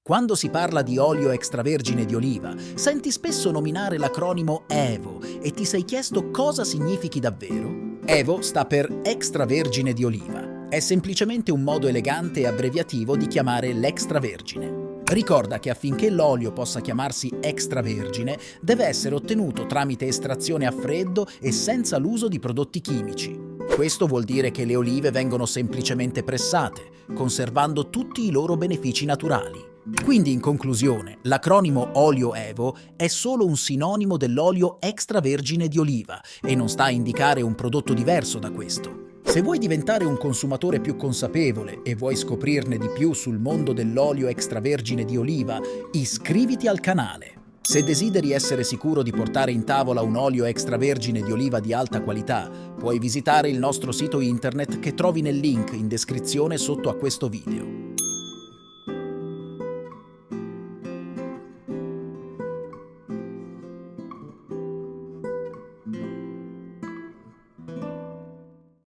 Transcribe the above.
Quando si parla di olio extravergine di oliva, senti spesso nominare l'acronimo Evo e ti sei chiesto cosa significhi davvero? Evo sta per extravergine di oliva. È semplicemente un modo elegante e abbreviativo di chiamare l'extravergine. Ricorda che affinché l'olio possa chiamarsi extravergine, deve essere ottenuto tramite estrazione a freddo e senza l'uso di prodotti chimici. Questo vuol dire che le olive vengono semplicemente pressate, conservando tutti i loro benefici naturali. Quindi, in conclusione, l'acronimo Olio Evo è solo un sinonimo dell'olio extravergine di oliva e non sta a indicare un prodotto diverso da questo. Se vuoi diventare un consumatore più consapevole e vuoi scoprirne di più sul mondo dell'olio extravergine di oliva, iscriviti al canale. Se desideri essere sicuro di portare in tavola un olio extravergine di oliva di alta qualità, puoi visitare il nostro sito internet che trovi nel link in descrizione sotto a questo video.